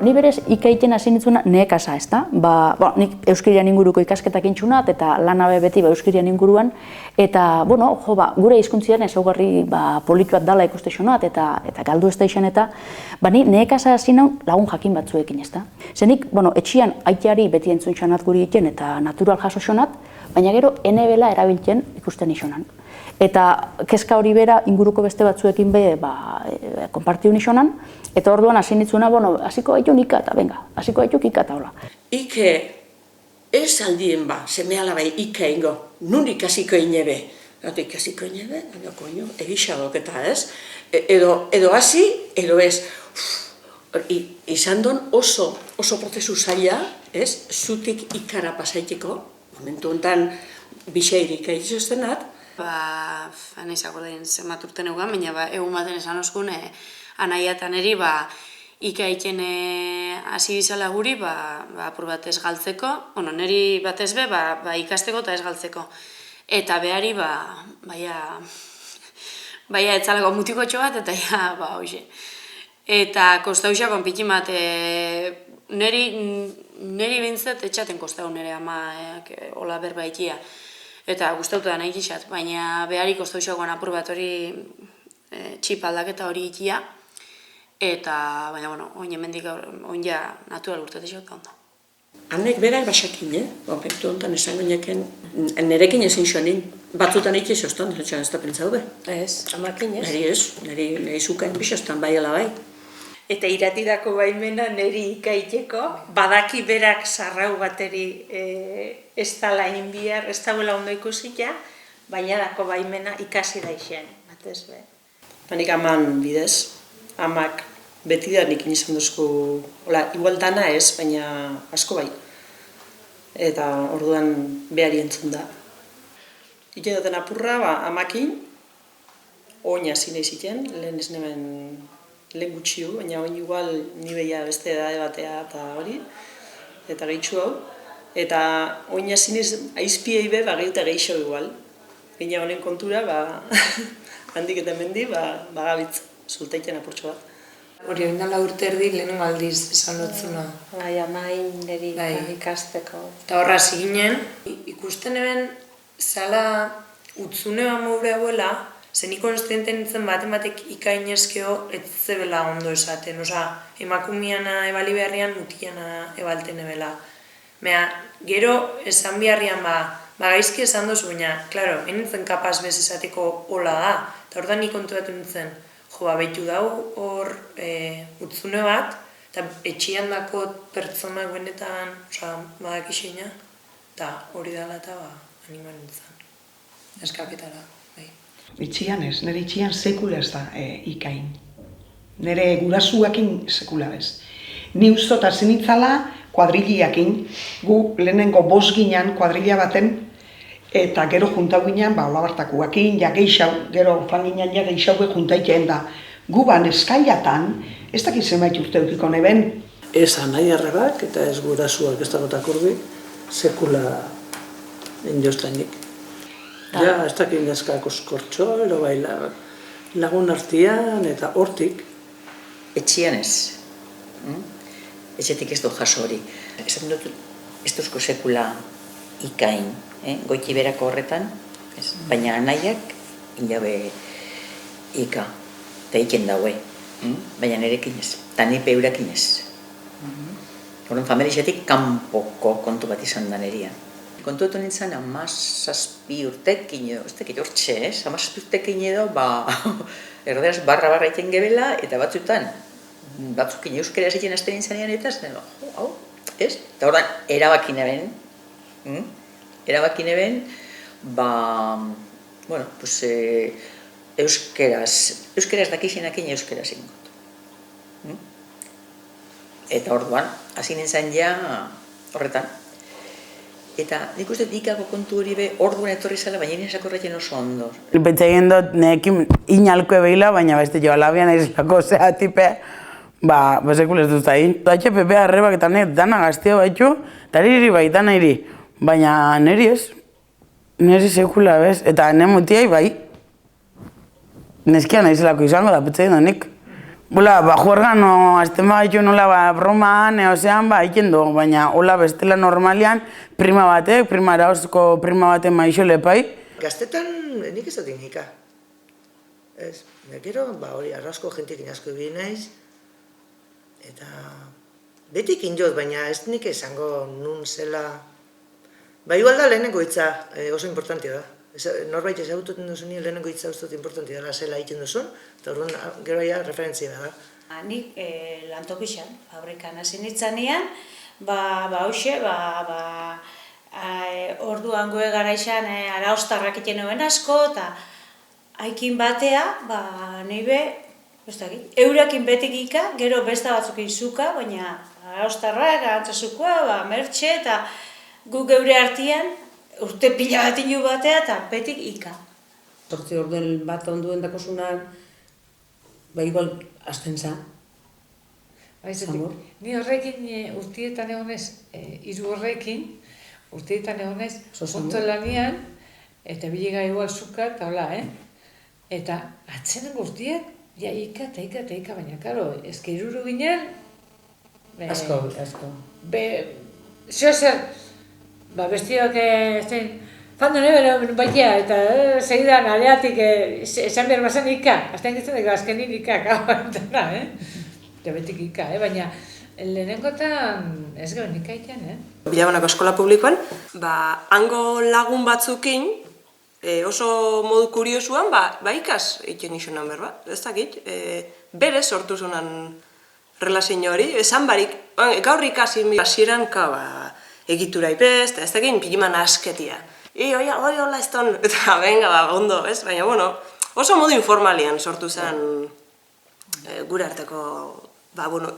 Ni berez ikaiten hasi nintzuna nekasa, ezta? Nik euskirian inguruko ikasketak intxunat eta lanabe beti euskirian inguruan eta gure hizkuntzian ezaugarri politu bat dala ikustexonat eta galdu ez daixen eta ni nekasa hasi naun lagun jakin batzuekin, ezta? Zenik, etxian aiteari beti entzuntxanat guri egiten eta natural jasoxonat, baina gero enebela erabiltzen ikusten isonan. Eta kezka hori bera inguruko beste batzuekin konpartiu nisonan, eta orduan hasi nintzuna, hasiko gaitu nika eta, hasiko gaitu kika eta hola. Ike ez aldien seme alabai ika ingo, nun ikasiko inebe. Eta ikasiko inebe, baina koño, egixadok eta ez. Edo hasi, edo ez. Izan don oso prozesu zaila, ez, zutik ikara pasaiteko, momentu honetan biseirik egizoztenat. Anizako lehen zenbat urten eguan, baina egun baten esan oskun, anaia eta niri ikaiten hasi bizala guri apur bat ez galtzeko, niri bat ez be, ikasteko eta ez galtzeko. Eta behari, baina etzaleko mutikotxo bat, eta hoxe. Eta kostauxa konpitin bat, niri bintzet etxaten kostau nire amaak hola berbaitia. Eta gustautu da nahi gixat, baina behari kostauxagoan apur bat hori txip aldaketa hori ikia. Eta, baina, oin hemendik oin ja natural urtetexo eta ondo. Hanek berak basakin, momentu honetan esan goineken, nerekin ezin xoanin, batzutan eik ezostan, ez da pentsaude. Ez, amakin ez? Neri ez, neri zukain bisostan bai ala bai. Eta iratirako baimena neri ikaiteko, badaki berak sarrau bateri ez dala inbiar, ez dauela ondo ikusita, baina dako baimena ikasi daixen, batez be. Panik aman bidez, amak beti da nik izan duzku, igual dana ez, baina asko bai. Eta orduan behari entzun da. Ike duten apurra, amakin, oin hasi nahi ziten, lehen ez nemen lehen gutxiu, baina oin igual ni behia beste edade batea eta hori, eta gehitxu hau. Eta oin hasi nahi aizpiei be, gehiuta gehixo igual. Gina honen kontura, handik eta mendi, gabitz, zulteiken apurtxo bat. Hori hori dala urte erdi lehenengo aldiz esan lotzuna. Amain niri ikasteko. Eta horra ziginen, ikusten eben zala utzune maure hauela, zen konstiente nintzen batek ikainezkeo ez zebela ondo esaten. Emakumiana ebali beharrian, mutiana ebalten ebela. Gero esan beharrian gaizki esan dozu, baina, klaro, nintzen kapaz bez esateko hola da. Eta hor da nik kontuatu nintzen, behitu dau hor utzune bat, eta etxian dako pertsonak benetan, badakixeina, eta hori dala eta animan nintzen. Eskapetara. Itxian ez, nire itxian sekula ez da ikain. Nire gurasuakin sekula ez. Ni ustot hasi nintzala kuadriliakin, gu lehenengo bost ginen kuadrilla baten, eta gero juntau ginen, olabartakuakin, gero fan ginen geixauke juntaiken da. Gu eskaiatan, ez dakit zenbait urte eukiko neben. Ez anai arrebak eta ez gurasuak ez dagotak urbi, sekula enjoztainik. Ja, ez dakit neskak oskortxo, ero bai lagun artian eta hortik. Etxian ez. Etxetik ez du jaso hori. Esaten dut, ez duzko sekula ikain, goiti berako horretan, baina anaiak inabe ika, eta iken daue, baina nerekin ez, eta nipe eurakin ez. Horren familiatik kanpoko kontu bat izan da nerian. Kontuetu nintzen, 17 urtekin edo, ez dakit hortxe, 17 urtekin edo, erderaz barra egiten gebela, eta batzutan, batzukin euskera egiten azten nintzenean eta ez, ez? Eta horren, erabakin eben, euskeraz dakixenakin euskeraz ingot. Eta orduan, hasi nintzen ja horretan. Eta nik uste ikako kontu hori be orduan etorri zela, baina inesako horretzen oso ondo. Pentsaien dut nekin inalko ebeila, baina beste jo alabian aizlako zea tipe, sekul ez dut zain. Daitxe pepe arrebak eta nahi dana gazteo baitxu, eta niri bai, dana niri. Baina niri ez, niri sekula bez, eta ne mutiai bai. Neskian aizlako izango da, pentsaien dut nik. Bola, juergan, azten bagaitu nola, bromaan, ozean, egiten du, baina, hola, bestela normalian, prima batek, prima arauzko prima batek maixo lepai. Gaztetan nik ez dut ingika. Ez, gero, hori, arrauzko jentekin asko ibili naiz, eta betik indot, baina ez nik esango nun zela. Igual da lehenengo hitza oso importantia da. Norbait ezagututen duzunean lehenengo hitza uste dut importantia dela zela egiten duzun, eta orduan gero referentzia da. Nik lantokixan, fabrikan hasi nintzanean, hoxe, orduan goe garaixan arauztarrak iten nuen asko, eta haikin batea, nire, eurakin betik ika, gero besta batzukin zuka, baina arauztarrak, antzasukoa, mertxe, eta gu geure artian, urte pila bat inu batea eta betik ika. 8 orden bat onduen dakosunan, igual azten za. Ni horrekin urtietan egonez, 3 horrekin, urtietan egonez, konto lanian, eta bilega igual zuka, eta hola, Eta atzenen guztiak, ja ika, baina, karo, ezke iruru ginen... Asko. Zer, bestiak, fando nebera baitea, eta segidan aleatik esan behar bazen ika, azten gitzen dago azkenin ika, eta betik ika, baina lehenengotan ez gero nika iten, Bilabanako eskola publikoan, hango lagun batzukin, oso modu kuriosuan, ikas egiten isonan berba, ez dakit, bere sortu zonan relazio hori, esan barik, gaur ikasi hasieran egitura ipez, ez dakit, piliman asketia. Hola ez ton, eta venga, ondo, ez? Baina, oso modu informalian sortu zen gure arteko,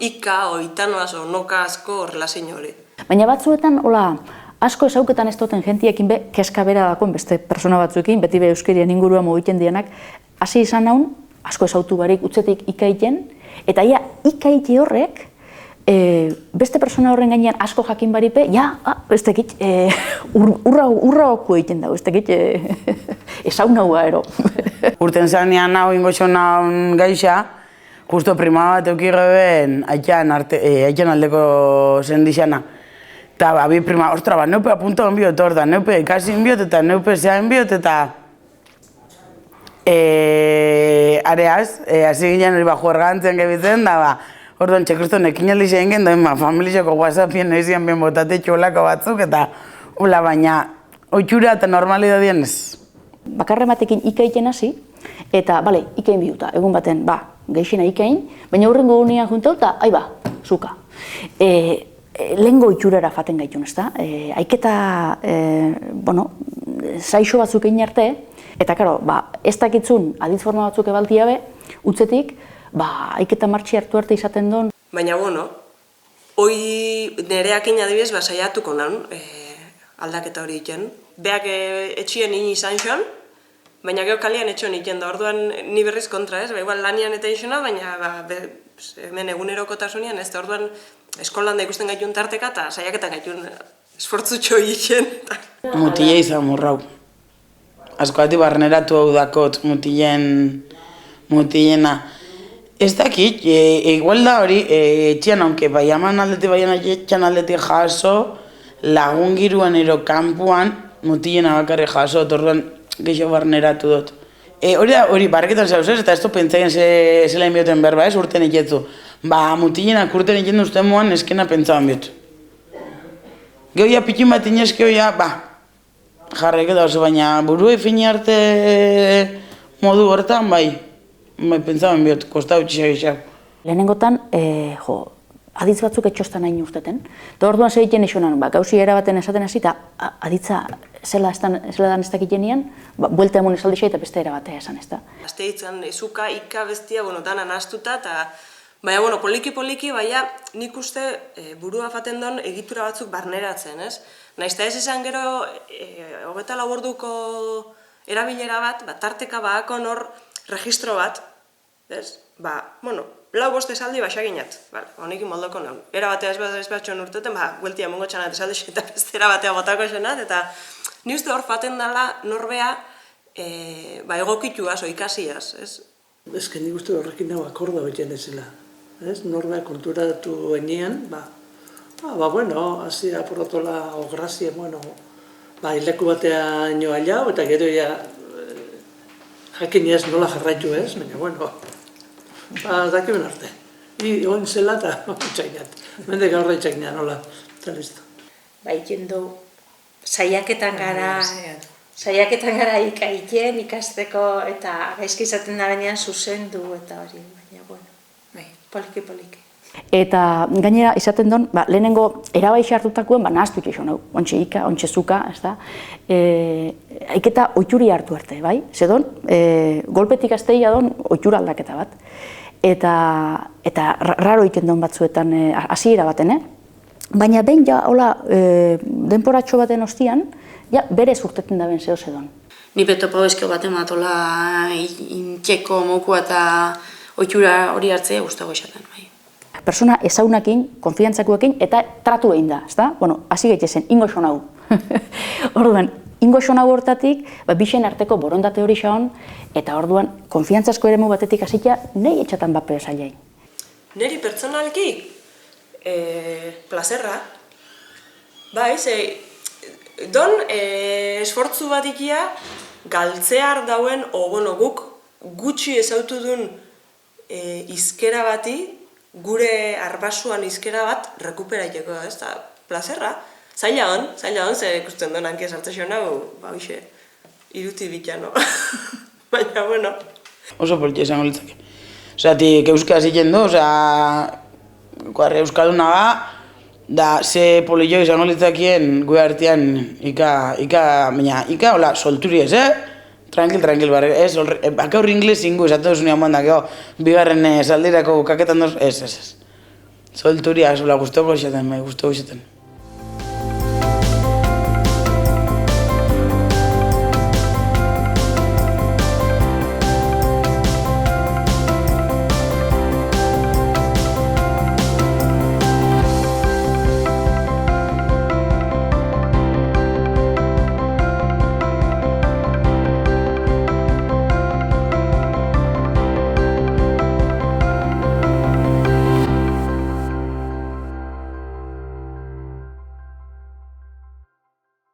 ika, oitanoaz, noka asko relazio hori. Baina batzuetan, asko ezauketan ez duten jentiekin keska bera dakoen beste persona batzuekin, beti be euskerian inguruan mogiten dienak, hasi izan naun, asko ezautu barik utzetik ikaiten, eta ikaite horrek, beste persona horren gainean asko jakin baripe, ez tekit, urraoko egiten dago, ez tekit, ezaun naua ero. Urten zanean nago ingotxo naun gaixa, justo prima bat eukigeben aitan aldeko zendixana. Eta bi prima, ostra, neupe apunto enbiot hor da, neupe ikasi enbiot eta neupe zea enbiot eta areaz, hasi ginen hori juergantzen gebitzen da, orduan txekriston ekin aldixe egin da, familizoko whatsappien noizian ben botate txolako batzuk eta baina oitxura eta normalidadien ez. Bakarren batekin ikaiten hasi, eta, ikain bihuta, egun baten, geixena ikain, baina hurrengo gunean juntau eta, zuka. Lehengo itxurera faten gaitun, ezta? Aiketa, saixo batzuk egin arte, eta, karo, ez dakitzun aditz forma batzuk ebaltia be, utzetik, aiketa martxi hartu arte izaten duen. Baina, hoi nereakin adibidez, saiatuko naun aldaketa hori egiten. Beak etxien ini izan xoan, baina gero kalian etxon egiten da, orduan ni berriz kontra, ez? Igual lanian eta izona, baina hemen egunerokotasunean, ez da orduan eskolan da ikusten gaitun tarteka eta saiaketan gaitun esfortzutxo egiten. Mutile izan murrau. Askoati barneratu hau dakot mutilena. Ez dakit, igual da hori, etxean, aunque baiaman etxean aldetik jaso, lagun giruan ero kanpuan, mutilena bakarri jaso, orduan geixo barneratu dut. Hori, barreketan zauz ez, eta ez du pentsaien zela inbioten berba ez, urten iketzu. Mutilena urten iketzu usten moan eskena pentsaban biotu. Gehia pikin bat inezkeo jarrek eta oso, baina burue fini arte modu horretan, pentsaban biotu, kosta utxisa gixau. Lehenengotan, aditz batzuk etxostan hain urteten. Eta orduan zer egiten isonan, gauzi erabaten esaten hasi, eta aditza zela dan ez dakiten nian, buelta emon esaldixa eta beste erabatea esan ez da. Azte ditzen, ezuka, ika, bestia, danan astuta, eta baina, poliki-poliki, baina nik uste burua faten don egitura batzuk barneratzen, ez? Naizta ez izan gero, 24 orduko erabilera bat, tarteka baakon hor registro bat, ez? 4-5 esaldi baxaginat, honekin moldoko nahi. Era batea ez batxon urteten, gueltia mongo txanat esaldi eta beste era batea botako esenat, eta ni uste hor faten dela norbea egokitua, ikasiaz, ez? Ez que nik uste horrekin hau akorda betien ezela. Norbea konturatu enean, bueno, hasi apuratola o grazia, bueno, leku batea ino alau, eta gero ja jakin ez nola jarraitu ez, baina, bueno, dakiben arte. Oin zela eta txainat. Mende gaur txainat nola, eta listo. Baiken du, saiaketan gara ikaiten, ikasteko, eta gaizki izaten da benean zuzendu eta hori, baina, bueno, poliki. Eta gainera izaten duen, lehenengo erabaixi hartutakoen, nahaztu itxo nahu, ontxe ika, ontxe zuka, ez da, aiketa oituri hartu arte, bai? Zedon, golpetik azteia don oitura aldaketa bat. Eta raro iten duen batzuetan, hasiera baten, baina behin ja, hola, denporatxo baten ostian, ja, bere zurteten da ben zeo zedon. Ni betopo ezkio baten matola intxeko mokua eta oitura hori hartzea guztago esaten, bai. Persona ezaunakin, konfidantzakoekin, eta tratu egin da, ezta? Bueno, hasi gaitezen, ingo xonau. Orduan, ingo xonau hortatik, bixen arteko borondate hori xaon, eta orduan, konfiantzazko eremu batetik hasitia, nahi etxatan bape zailai. Neri pertsonalki, plazerra, bai, don esfortzu bat ikia, galtzear dauen, bueno, guk gutxi ezautu duen izkera bati, gure arbasuan izkera bat rekuperaiteko, ez da, plazerra. Zaila hon, ze ikusten duen hanki esartzea nago, hoxe, iruti bitano. Baina, bueno. Oso politia izango litzake. Osatik, euskara ziken du, euskalduna da, da, ze polio izango litzakien gure artean ika, hola, solturi ez, Tranquil, barre, ez, bakaur ingles ingo esatu duzunean bandak, bigarren saldirako kaketan doz, ez. Solturia, guztoko izaten, guztoko izaten.